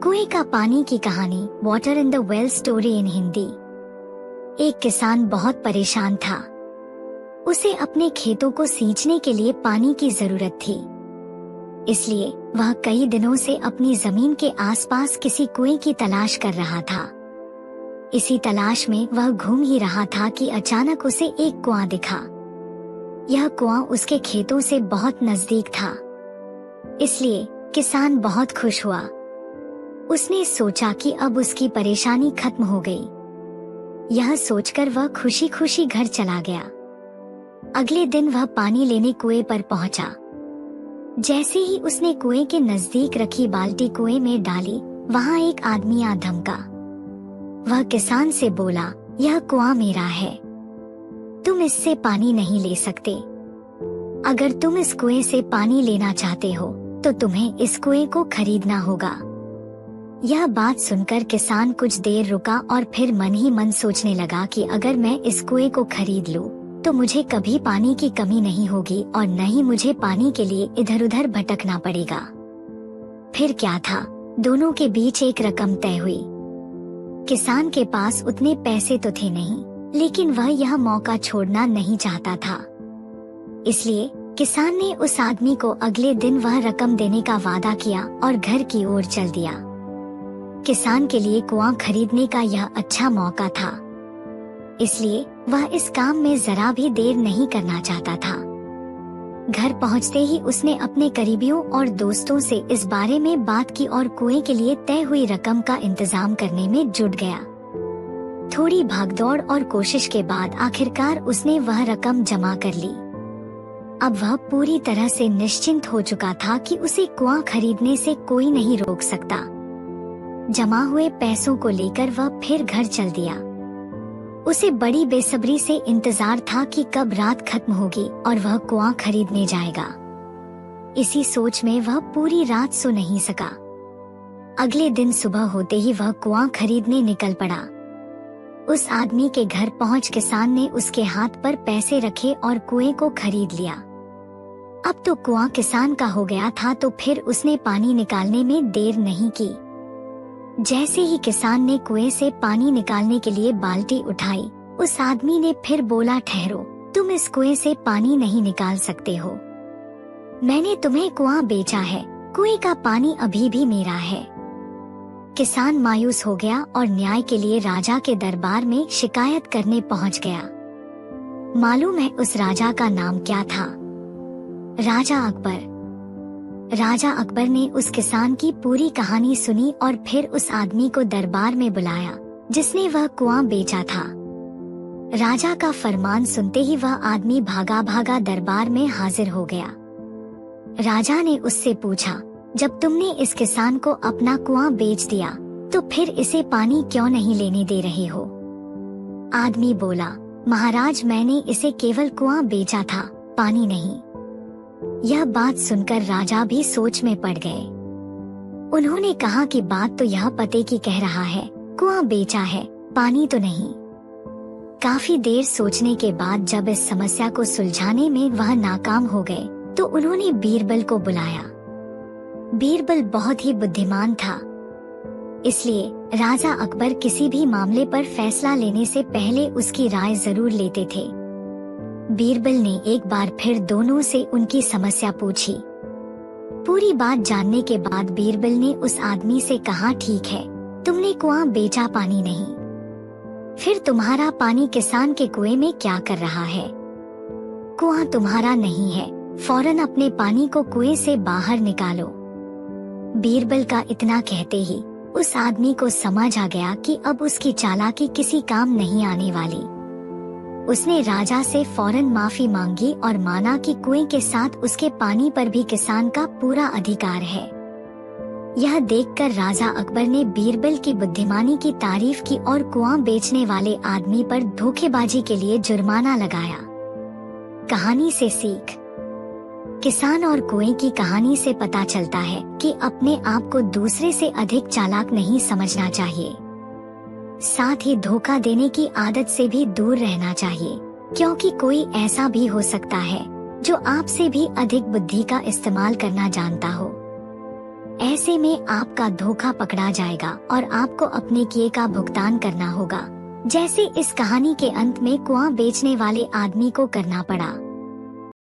कुएं का पानी की कहानी, water in the well story in Hindi. एक किसान बहुत परेशान था। उसे अपने खेतों को सींचने के लिए पानी की जरूरत थी। इसलिए वह कई दिनों से अपनी जमीन के आसपास किसी कुएं की तलाश कर रहा था। इसी तलाश में वह घूम ही रहा था कि अचानक उसे एक कुआं दिखा। यह कुआं उसके खेतों से बहुत नजदीक था, इसलिए किसान बहुत खुश हुआ। उसने सोचा कि अब उसकी परेशानी खत्म हो गई। यह सोचकर वह खुशी खुशी घर चला गया। अगले दिन वह पानी लेने कुएं पर पहुंचा। जैसे ही उसने कुएं के नजदीक रखी बाल्टी कुएं में डाली, वहां एक आदमी आ धमका। वह किसान से बोला, यह कुआं मेरा है, तुम इससे पानी नहीं ले सकते। अगर तुम इस कुएं से पानी लेना चाहते हो तो तुम्हें इस कुएं को खरीदना होगा। यह बात सुनकर किसान कुछ देर रुका और फिर मन ही मन सोचने लगा कि अगर मैं इस कुएं को खरीद लूं, तो मुझे कभी पानी की कमी नहीं होगी और न ही मुझे पानी के लिए इधर उधर भटकना पड़ेगा। फिर क्या था, दोनों के बीच एक रकम तय हुई। किसान के पास उतने पैसे तो थे नहीं, लेकिन वह यह मौका छोड़ना नहीं चाहता था। इसलिए किसान ने उस आदमी को अगले दिन वह रकम देने का वादा किया और घर की ओर चल दिया। किसान के लिए कुआं खरीदने का यह अच्छा मौका था, इसलिए वह इस काम में जरा भी देर नहीं करना चाहता था। घर पहुंचते ही उसने अपने करीबियों और दोस्तों से इस बारे में बात की और कुएं के लिए तय हुई रकम का इंतजाम करने में जुट गया। थोड़ी भागदौड़ और कोशिश के बाद आखिरकार उसने वह रकम जमा कर ली। अब वह पूरी तरह से निश्चिंत हो चुका था कि उसे कुआं खरीदने से कोई नहीं रोक सकता। जमा हुए पैसों को लेकर वह फिर घर चल दिया। उसे बड़ी बेसब्री से इंतजार था कि कब रात खत्म होगी और वह कुआं खरीदने जाएगा। इसी सोच में वह पूरी रात सो नहीं सका। अगले दिन सुबह होते ही वह कुआं खरीदने निकल पड़ा। उस आदमी के घर पहुंच किसान ने उसके हाथ पर पैसे रखे और कुएं को खरीद लिया। अब तो कुआं किसान का हो गया था, तो फिर उसने पानी निकालने में देर नहीं की। जैसे ही किसान ने कुएं से पानी निकालने के लिए बाल्टी उठाई, उस आदमी ने फिर बोला, ठहरो, तुम इस कुएं से पानी नहीं निकाल सकते हो। मैंने तुम्हें कुआं बेचा है, कुएं का पानी अभी भी मेरा है। किसान मायूस हो गया और न्याय के लिए राजा के दरबार में शिकायत करने पहुंच गया। मालूम है उस राजा का नाम क्या था? राजा अकबर। राजा अकबर ने उस किसान की पूरी कहानी सुनी और फिर उस आदमी को दरबार में बुलाया जिसने वह कुआं बेचा था। राजा का फरमान सुनते ही वह आदमी भागा भागा दरबार में हाजिर हो गया। राजा ने उससे पूछा, जब तुमने इस किसान को अपना कुआं बेच दिया तो फिर इसे पानी क्यों नहीं लेने दे रहे हो? आदमी बोला, महाराज, मैंने इसे केवल कुआं बेचा था, पानी नहीं। यह बात सुनकर राजा भी सोच में पड़ गए। उन्होंने कहा कि बात तो यह पते की कह रहा है, कुआं बेचा है, पानी तो नहीं। काफी देर सोचने के बाद जब इस समस्या को सुलझाने में वह नाकाम हो गए, तो उन्होंने बीरबल को बुलाया। बीरबल बहुत ही बुद्धिमान था, इसलिए राजा अकबर किसी भी मामले पर फैसला लेने से पहले उसकी राय जरूर लेते थे। बीरबल ने एक बार फिर दोनों से उनकी समस्या पूछी। पूरी बात जानने के बाद बीरबल ने उस आदमी से कहा, ठीक है, तुमने कुआं बेचा, पानी नहीं, फिर तुम्हारा पानी किसान के कुएं में क्या कर रहा है? कुआं तुम्हारा नहीं है, फौरन अपने पानी को कुएं से बाहर निकालो। बीरबल का इतना कहते ही उस आदमी को समझ आ गया कि अब उसकी चालाकी किसी काम नहीं आने वाली। उसने राजा से फौरन माफी मांगी और माना कि कुएं के साथ उसके पानी पर भी किसान का पूरा अधिकार है। यह देखकर राजा अकबर ने बीरबल की बुद्धिमानी की तारीफ की और कुआं बेचने वाले आदमी पर धोखेबाजी के लिए जुर्माना लगाया। कहानी से सीख। किसान और कुएं की कहानी से पता चलता है कि अपने आप को दूसरे से अधिक चालाक नहीं समझना चाहिए। साथ ही धोखा देने की आदत से भी दूर रहना चाहिए, क्योंकि कोई ऐसा भी हो सकता है जो आपसे भी अधिक बुद्धि का इस्तेमाल करना जानता हो। ऐसे में आपका धोखा पकड़ा जाएगा और आपको अपने किए का भुगतान करना होगा, जैसे इस कहानी के अंत में कुआं बेचने वाले आदमी को करना पड़ा।